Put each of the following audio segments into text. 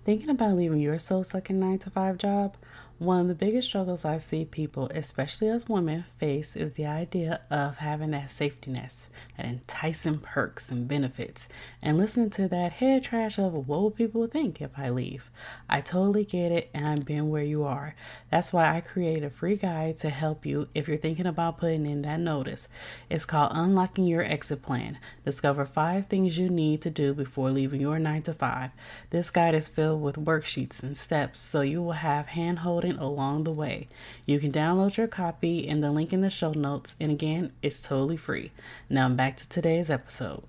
Thinking about leaving your soul-sucking 9 to 5 job, one of the biggest struggles I see people, especially as women, face is the idea of having that safety net, that enticing perks and benefits, and listening to that head trash of what will people think if I leave. I totally get it, and I've been where you are. That's why I created a free guide to help you if you're thinking about putting in that notice. It's called Unlocking Your Exit Plan. Discover 5 things you need to do before leaving your 9 to 5. This guide is filled with worksheets and steps so you will have hand holding along the way. You can download your copy in the link in the show notes, and again, it's totally free. Now back to today's episode.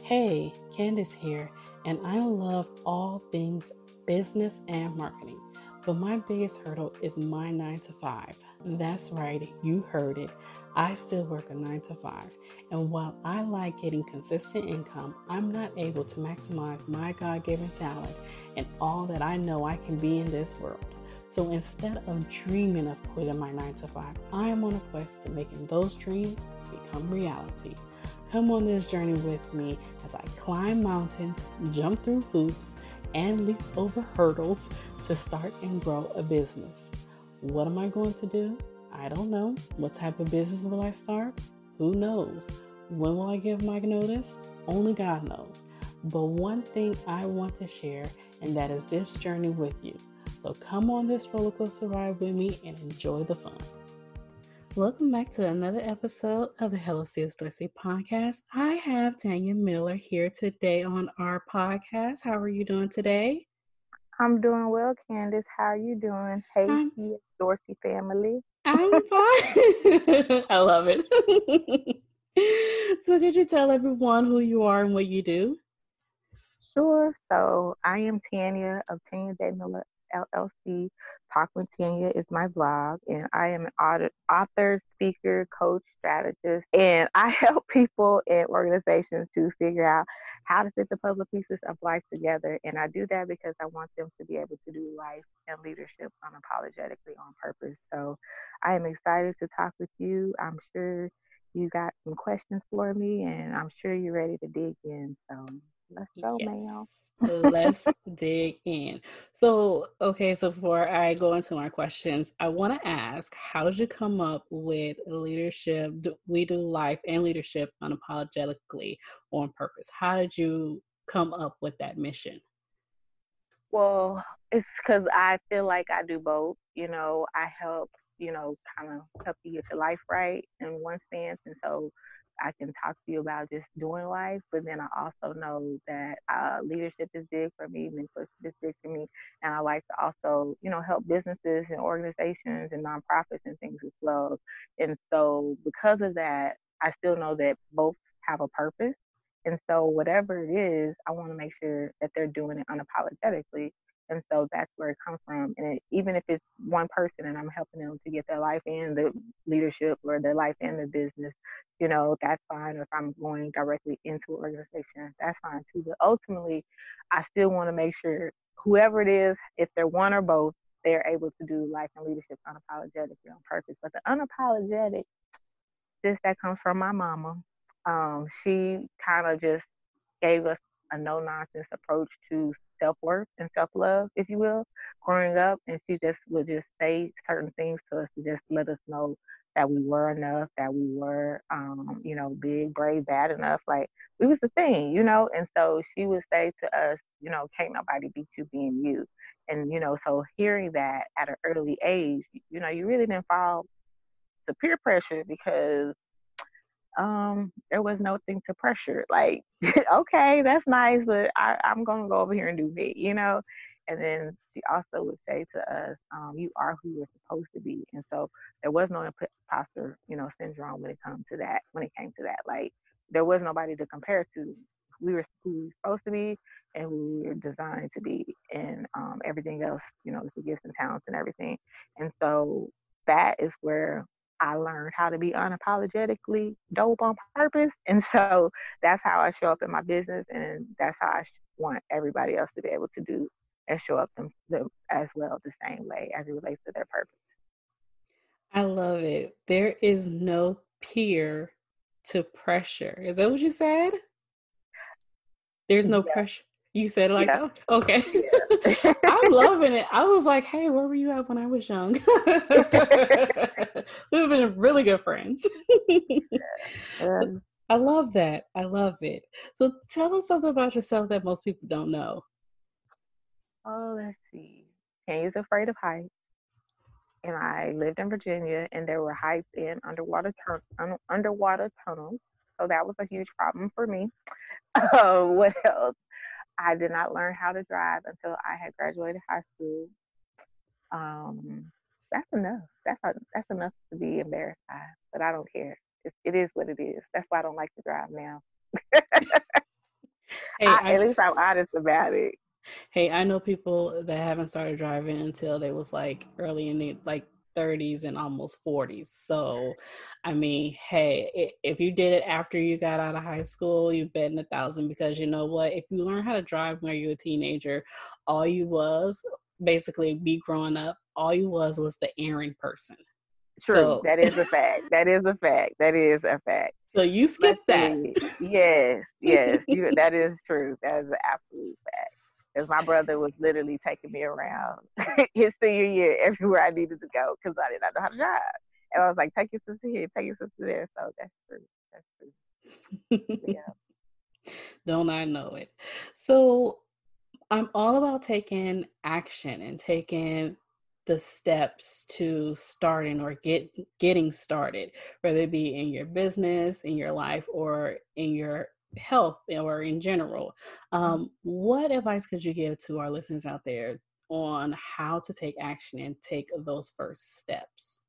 Hey, Candace here, and I love all things business and marketing. But my biggest hurdle is my 9 to 5. That's right, you heard it. I still work a 9 to 5. And while I like getting consistent income, I'm not able to maximize my God given talent and all that I know I can be in this world. So instead of dreaming of quitting my 9 to 5, I am on a quest to making those dreams become reality. Come on this journey with me as I climb mountains, jump through hoops, and leap over hurdles to start and grow a business. What am I going to do? I don't know. What type of business will I start? Who knows? When will I give my notice? Only God knows. But one thing I want to share, and that is this journey with you. So come on this roller coaster ride with me and enjoy the fun. Welcome back to another episode of the Hello Sis Dorsey podcast. I have Tanya Miller here today on our podcast. How are you doing today? I'm doing well, Candace. How are you doing? Hey, I'm Dorsey family. fine. I love it. So could you tell everyone who you are and what you do? Sure. So I am Tanya of Tanya J Miller LLC. Talk with Tanya is my blog, and I am an author, speaker, coach, strategist, and I help people and organizations to figure out how to fit the puzzle pieces of life together. And I do that because I want them to be able to do life and leadership unapologetically on purpose. So I am excited to talk with you. I'm sure you got some questions for me, and I'm sure you're ready to dig in. So let's go, Yes. ma'am. Let's dig in. So before I go into my questions, I want to ask, how did you come up with leadership? We do life and leadership unapologetically on purpose. How did you come up with that mission? Well, it's because I feel like I do both. I help, kind of help you get your life right in one sense. And so I can talk to you about just doing life. But then I also know that leadership is big for me, mentorship is big for me. And I like to also, help businesses and organizations and nonprofits and things as well. And so because of that, I still know that both have a purpose. And so whatever it is, I want to make sure that they're doing it unapologetically. And so that's where it comes from. And even if it's one person and I'm helping them to get their life in the leadership or their life in the business, that's fine. Or if I'm going directly into an organization, that's fine too. But ultimately, I still want to make sure whoever it is, if they're one or both, they're able to do life and leadership unapologetically on purpose. But the unapologetic, this that comes from my mama. She kind of just gave us a no nonsense approach to self worth and self love, if you will, growing up. And she just would just say certain things to us to just let us know that we were enough, that we were, big, brave, bad enough. Like we was the thing, And so she would say to us, can't nobody beat you being you. And, so hearing that at an early age, you really didn't fall to peer pressure because there was nothing to pressure. Like, okay, that's nice, but I'm gonna go over here and do me. And then she also would say to us, you are who you're supposed to be. And so there was no imposter, syndrome when it came to that. Like there was nobody to compare to. We were who we were supposed to be and who we were designed to be, and everything else, is the gifts and talents and everything. And so that is where I learned how to be unapologetically dope on purpose. And so that's how I show up in my business. And that's how I want everybody else to be able to do and show up them as well the same way as it relates to their purpose. I love it. There is no peer to pressure. Is that what you said? There's no Yeah. pressure. You said it like Yeah, that? Okay. yeah. I'm loving it. I was like, hey, where were you at when I was young? We've been really good friends. Um, I love that. I love it. So tell us something about yourself that most people don't know. oh, let's see. Kenny's afraid of heights, and I lived in Virginia, and there were heights in underwater tunnels, so that was a huge problem for me. What else? I did not learn how to drive until I had graduated high school. Um, that's enough. That's enough to be embarrassed by, but I don't care. It is what it is. That's why I don't like to drive now. Hey, At least I'm honest about it. I know people that haven't started driving until they was like early in the like 30s and almost 40s. So, I mean, hey, if you did it after you got out of high school, you bet in a thousand because you know what? If you learn how to drive when you were a teenager, all you was basically be growing up, all you was the errand person. True. So, That is a fact. That is a fact. That is a fact. so you skip that. Especially, yes, yes, that is true. That is an absolute fact. Because my brother was literally taking me around his senior year everywhere I needed to go because I did not know how to drive. And I was like, take your sister here, take your sister there. So that's true. That's true. Yeah. Don't I know it? So, I'm all about taking action and taking the steps to starting or getting started, whether it be in your business, in your life, or in your health or in general. What advice could you give to our listeners out there on how to take action and take those first steps?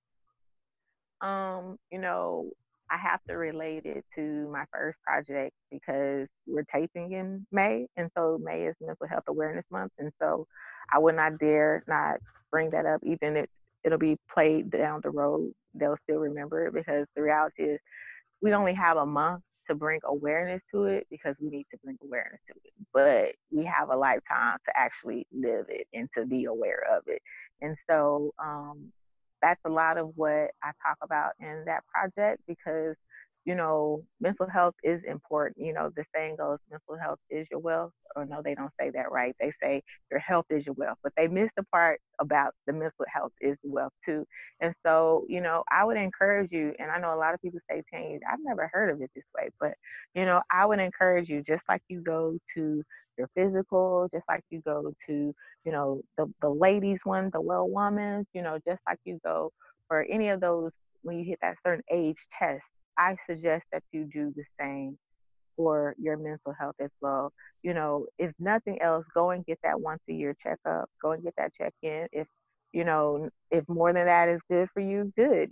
You know, I have to relate it to my first project because we're taping in May, and so May is Mental Health Awareness Month, and so I would not dare not bring that up, even if it'll be played down the road. They'll still remember it because the reality is we only have a month to bring awareness to it because we need to bring awareness to it. But we have a lifetime to actually live it and to be aware of it. And so that's a lot of what I talk about in that project because, mental health is important. The saying goes, mental health is your wealth. Or no, they don't say that right. They say your health is your wealth, but they miss the part about the mental health is wealth too. And so, I would encourage you, and I know a lot of people say change. I've never heard of it this way, but, I would encourage you, just like you go to your physical, just like you go to, the ladies one, the well woman, just like you go for any of those when you hit that certain age test, I suggest that you do the same for your mental health as well. If nothing else, go and get that once a year checkup. Go and get that check in. If more than that is good for you, good.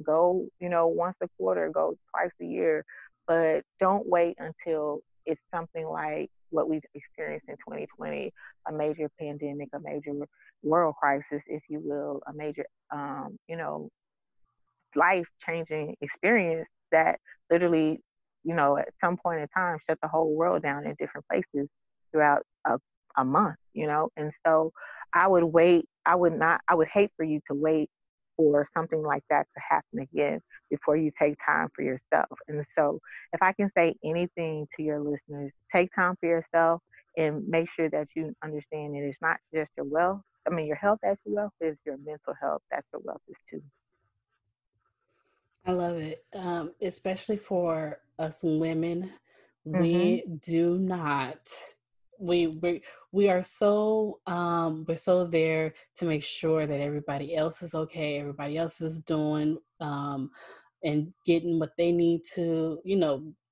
Go, once a quarter, go twice a year, but don't wait until it's something like what we've experienced in 2020, a major pandemic, a major world crisis, if you will, a major, life changing experience that literally, at some point in time shut the whole world down in different places throughout a month, And so I would hate for you to wait for something like that to happen again before you take time for yourself. And so if I can say anything to your listeners, take time for yourself and make sure that you understand it is not just your wealth. I mean, your health as your wealth is your mental health. That's your wealth is too. I love it, especially for us women. Mm-hmm. We do not. We we are so we're so there to make sure that everybody else is okay, everybody else is doing and getting what they need to,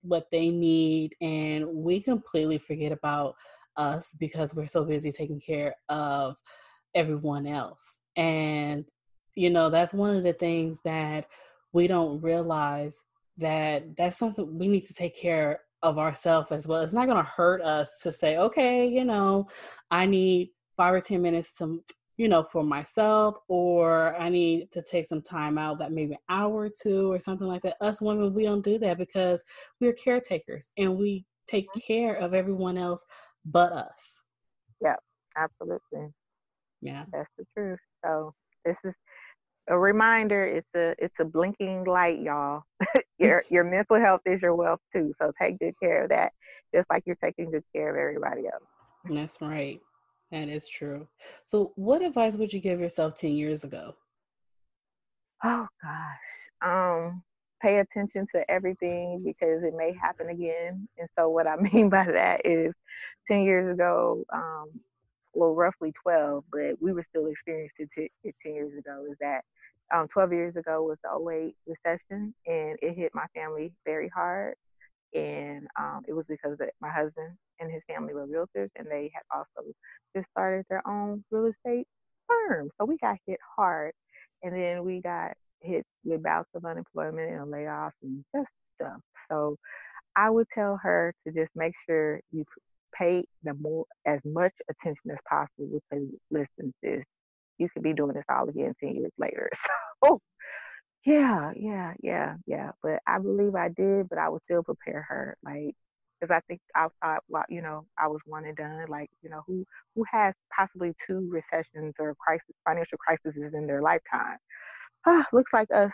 what they need, and we completely forget about us because we're so busy taking care of everyone else. And that's one of the things that we don't realize that that's something we need to take care of ourselves as well. It's not going to hurt us to say, okay, I need 5 or 10 minutes to, for myself, or I need to take some time out, that maybe an hour or two or something like that. Us women, we don't do that because we're caretakers and we take care of everyone else but us. Yeah, absolutely. Yeah. That's the truth. So this is a reminder. It's a blinking light, y'all. Your mental health is your wealth too. So take good care of that, just like you're taking good care of everybody else. That's right. That is true. So, what advice would you give yourself 10 years ago? Oh gosh. Pay attention to everything because it may happen again. And so what I mean by that is 10 years ago, well, roughly 12, but we were still experiencing it 10 years ago, is that 12 years ago was the '08 recession, and it hit my family very hard. And it was because my husband and his family were realtors, and they had also just started their own real estate firm. So we got hit hard, and then we got hit with bouts of unemployment and layoffs and just stuff. So I would tell her to just make sure you pay the more as much attention as possible, because listen, sis, you could be doing this all again 10 years later. So yeah, yeah, yeah, yeah. But I believe I did, but I would still prepare her, like, because I think I thought, well, I was one and done. Like, who has possibly two recessions or financial crises in their lifetime? Ah, looks like us,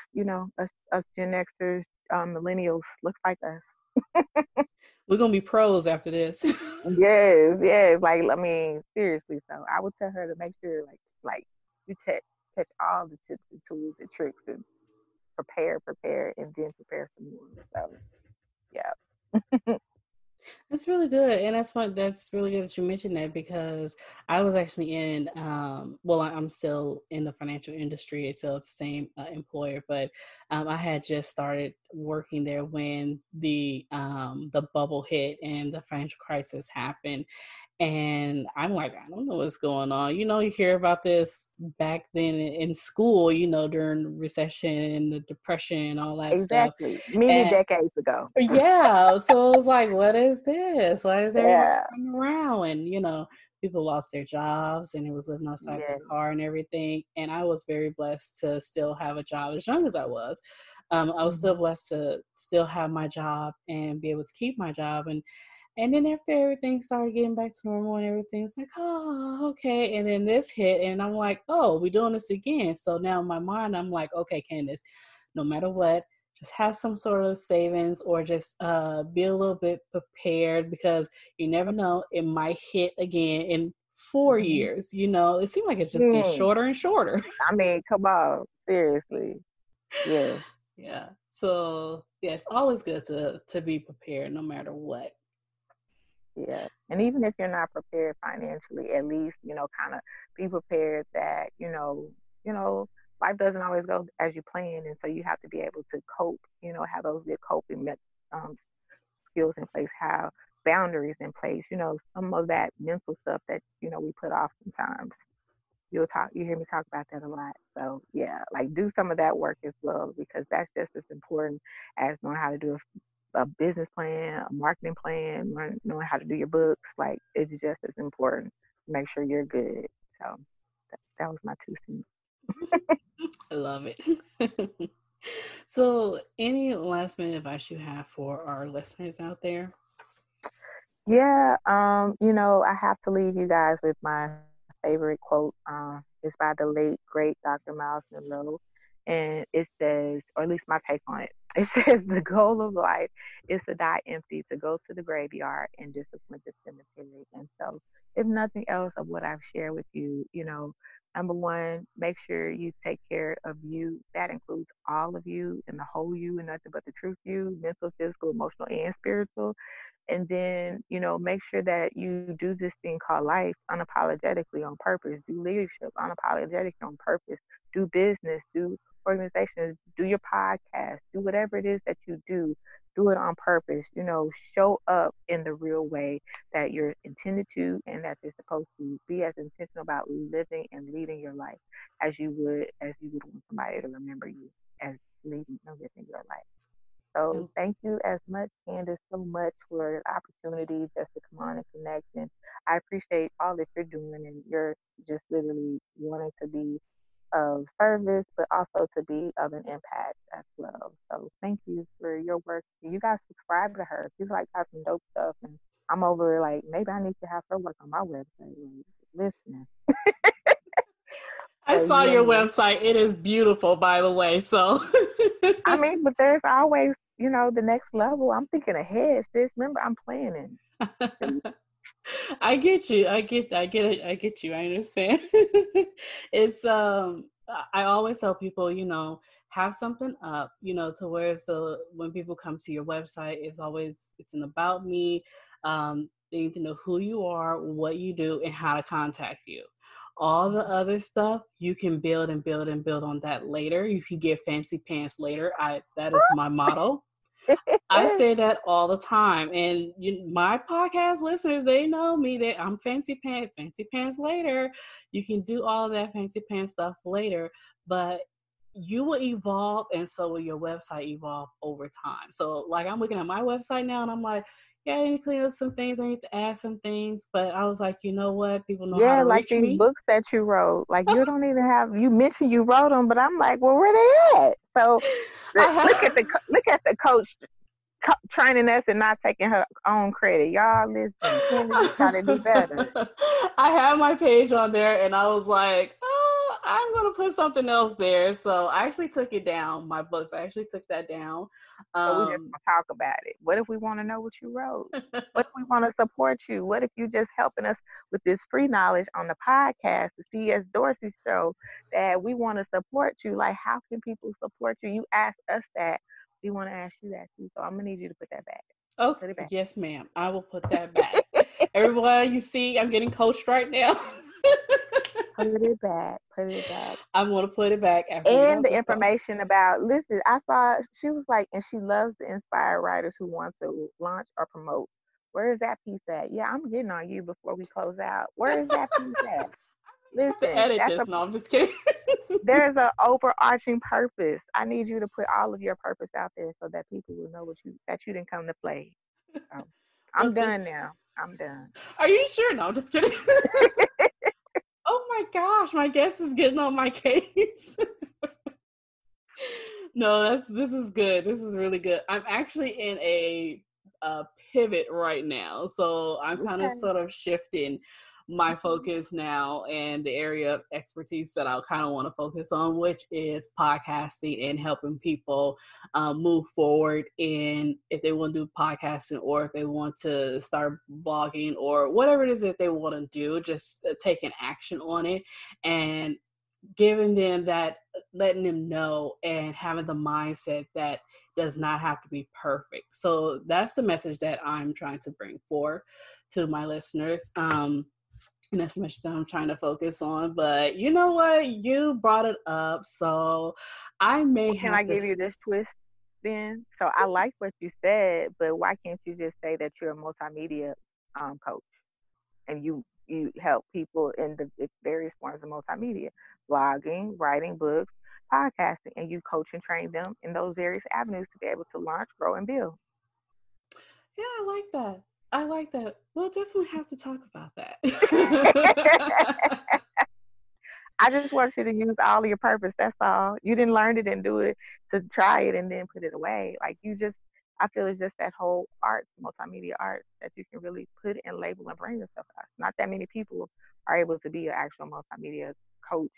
us Gen Xers, millennials, looks like us. We're going to be pros after this. Yes, yes. Like, I mean, seriously. So I would tell her to make sure, like you catch all the tips and tools and tricks and prepare, and then prepare some more. So yeah. That's really good. And that's really good that you mentioned that, because I was actually in, well, I'm still in the financial industry. It's still the same employer, but I had just started working there when the bubble hit and the financial crisis happened. And I'm like, I don't know what's going on. You hear about this back then in school, during the recession and the depression and all that stuff. Exactly. Many And decades ago. yeah, so it was like, what is this? Why is everybody Yeah. running around? And people lost their jobs and it was living outside their Yeah. car and everything. And I was very blessed to still have a job as young as I was. I was still Hmm. blessed to still have my job and be able to keep my job. And then after everything started getting back to normal and everything, it's like, oh, okay. And then this hit, and I'm like, oh, we're doing this again. So now in my mind, I'm like, okay, Candace, no matter what, just have some sort of savings, or just be a little bit prepared, because you never know, it might hit again in 4 years. It seems like it just gets Hmm. shorter and shorter. I mean, come on. Seriously. Yeah. Yeah. So yeah, it's always good to be prepared no matter what. Yeah. And even if you're not prepared financially, at least, kind of be prepared that, you know, life doesn't always go as you plan. And so you have to be able to cope, have those good um, skills in place, have boundaries in place, some of that mental stuff that, we put off sometimes. You hear me talk about that a lot. So yeah, like do some of that work as well, because that's just as important as knowing how to do a business plan, a marketing plan, knowing how to do your books. Like it's just as important to make sure you're good. So that was my 2 cents. I love it. So, any last minute advice you have for our listeners out there? Yeah, I have to leave you guys with my favorite quote. It's by the late great Dr. Miles Monroe, and it says, or at least my take on it, it says the goal of life is to die empty, to go to the graveyard and disappoint the cemetery. And so, if nothing else of what I've shared with you, number one, make sure you take care of you. That includes all of you and the whole you, and nothing but the truth you, mental, physical, emotional, and spiritual. And then make sure that you do this thing called life unapologetically on purpose. Do leadership unapologetically on purpose. Do business, do organizations, do your podcast, do whatever it is that you do it on purpose. Show up in the real way that you're intended to, and that you're supposed to be as intentional about living and leading your life as you would want somebody to remember you as leading and living your life. So Oh, thank you as much, Candace, so much for the opportunity just to come on and connect. And I appreciate all that you're doing, and you're just literally wanting to be of service, but also to be of an impact as well. So thank you for your work. You guys subscribe to her. She's like got some dope stuff, and I'm over like maybe I need to have her work on my website. Like, listen, I but saw your yeah, website. It is beautiful, by the way. So, I mean, but there's always the next level. I'm thinking ahead, sis. Remember, I'm planning. I get you. I get it. I get you. I understand. It's I always tell people, have something up, to where so when people come to your website, it's an about me. They need to know who you are, what you do, and how to contact you. All the other stuff you can build and build and build on that later. You can get fancy pants later. I That is my motto. I say that all the time, and my podcast listeners, they know me. That I'm fancy pants later. You can do all of that fancy pants stuff later, but you will evolve, and so will your website evolve over time. So, like, I'm looking at my website now, and I'm like, yeah, I need to clean up some things. I need to add some things, but I was like, you know what? People know how Yeah, to like reach these me. books that you wrote. Like you don't even have. You mentioned you wrote them, but I'm like, well, where they at? So I look at the coach training us and not taking her own credit. Y'all listen, Candy, you gotta do better. I have my page on there, and I was like, oh, I'm gonna put something else there. So I actually took it down. My books, I actually took that down. So we just Um, gonna talk about it. What if we want to know what you wrote? What if we want to support you? What if you just helping us with this free knowledge on the podcast, the CS Dorsey show, that we want to support you? Like, how can people support you? You ask us that. We want to ask you that too. So I'm gonna need you to put that back. okay, Put it back. yes, ma'am. I will put that back. Everyone, you see, I'm getting coached right now. Put it back. Put it back. I'm gonna put it back after we get And off the this call. information about, listen, I saw she was like, and she loves to inspire writers who want to launch or promote. Where is that piece at? Yeah, I'm getting on you before we close out. Where is that piece at? I have to Listen, edit this. No, I'm just kidding. there's an overarching purpose. I need you to put all of your purpose out there so that people will know that you didn't come to play. So Well, I'm done now. I'm done. are you sure? No, I'm just kidding. Oh my gosh, my guest is getting on my case. No, this is good. This is really good. I'm actually in a pivot right now, so I'm kind of Okay. sort of shifting my focus now and the area of expertise that I kind of want to focus on, which is podcasting and helping people move forward in if they want to do podcasting or if they want to start blogging or whatever it is that they want to do, just taking action on it and giving them that, letting them know and having the mindset that does not have to be perfect. So that's the message that I'm trying to bring forth to my listeners. And that's the message that I'm trying to focus on. But you know what? You brought it up. So I may Well, can I have to. give you this twist then? So I like what you said, but why can't you just say that you're a multimedia coach and you help people in the various forms of multimedia, blogging, writing books, podcasting, and you coach and train them in those various avenues to be able to launch, grow, and build. Yeah, I like that. I like that. We'll definitely have to talk about that. I just want you to use all of your purpose. That's all. You didn't learn it and do it to try it and then put it away. Like you just, I feel it's just that whole art, multimedia art, that you can really put and label and bring yourself out. Not that many people are able to be an actual multimedia coach,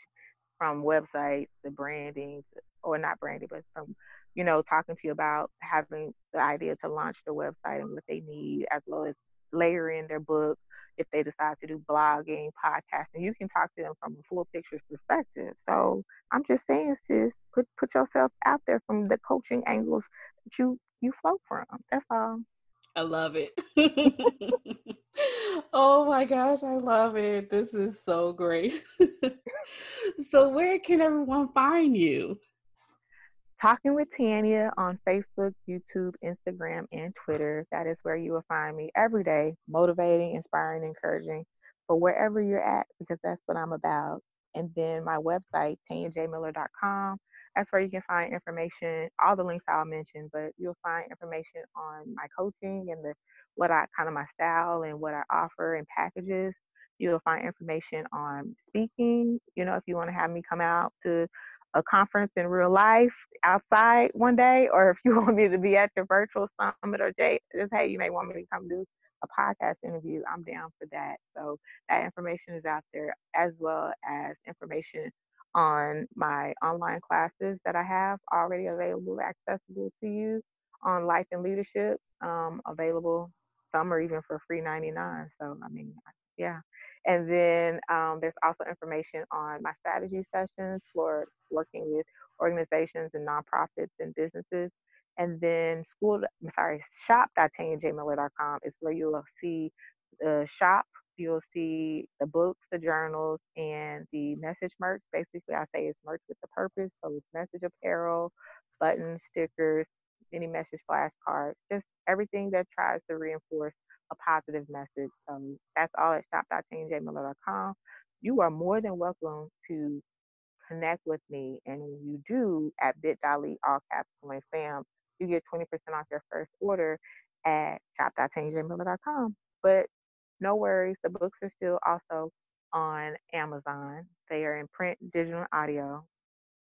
from websites to branding, or not branding, but from, talking to you about having the idea to launch their website and what they need, as well as layer in their book. If they decide to do blogging, podcasting, you can talk to them from a full picture perspective. So I'm just saying, sis, put yourself out there from the coaching angles that you flow from. That's all. I love it. Oh my gosh, I love it. This is so great. So, where can everyone find you? Talking with Tanya on Facebook, YouTube, Instagram, and Twitter. That is where you will find me every day, motivating, inspiring, encouraging for wherever you're at, because that's what I'm about. And then my website, tanyajmiller.com. That's where you can find information, all the links I'll mention, but you'll find information on my coaching and what I kind of my style and what I offer and packages. You'll find information on speaking, if you want to have me come out to a conference in real life outside one day, or if you want me to be at your virtual summit, or just hey, you may want me to come do a podcast interview, I'm down for that. So that information is out there, as well as information on my online classes that I have already available, accessible to you, on life and leadership, available some are even for free 99. So, I mean, yeah. And then there's also information on my strategy sessions for working with organizations and nonprofits and businesses. And then shop.tanyajmiller.com is where you'll see the shop. You'll see the books, the journals, and the message merch. Basically, I say it's merch with a purpose. So it's message apparel, buttons, stickers, any message flashcards, just everything that tries to reinforce a positive message. That's all at shop.tanyjmiller.com. You are more than welcome to connect with me. And when you do at bit.ly, all caps, fam, you get 20% off your first order at shop.tanyjmiller.com. But no worries, the books are still also on Amazon. They are in print, digital, and audio.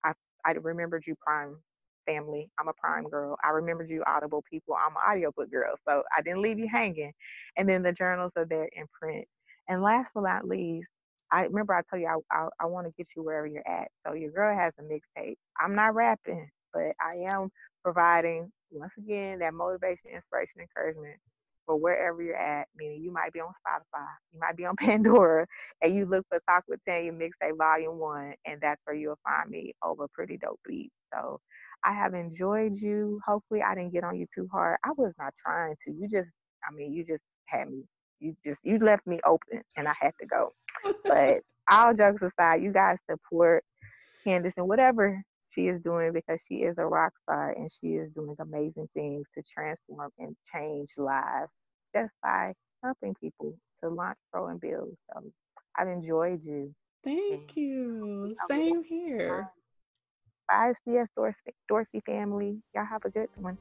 I I remembered you, Prime family. I'm a Prime girl. I remembered you, Audible people. I'm an audiobook girl. So I didn't leave you hanging. And then the journals are there in print. And last but not least, I remember I told you I want to get you wherever you're at. So your girl has a mixtape. I'm not rapping, but I am providing, once again, that motivation, inspiration, encouragement for wherever you're at. Meaning you might be on Spotify, you might be on Pandora, and you look for Talk with Tanya Mixtape Volume 1, and that's where you'll find me over Pretty Dope Beats. So I have enjoyed you. Hopefully I didn't get on you too hard. I was not trying to. You just had me. You left me open and I had to go. But all jokes aside, you guys support Candace and whatever she is doing, because she is a rock star and she is doing amazing things to transform and change lives just by helping people to launch, grow, and build. So I've enjoyed you. And Thank you. I'll be Same here. bye, CS Dorsey family. Y'all have a good one.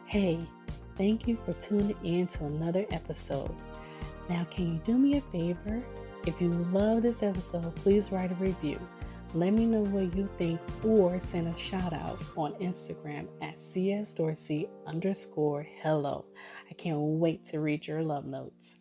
Hey, thank you for tuning in to another episode. Now, can you do me a favor? If you love this episode, please write a review. Let me know what you think, or send a shout out on Instagram at csdorsey_hello. I can't wait to read your love notes.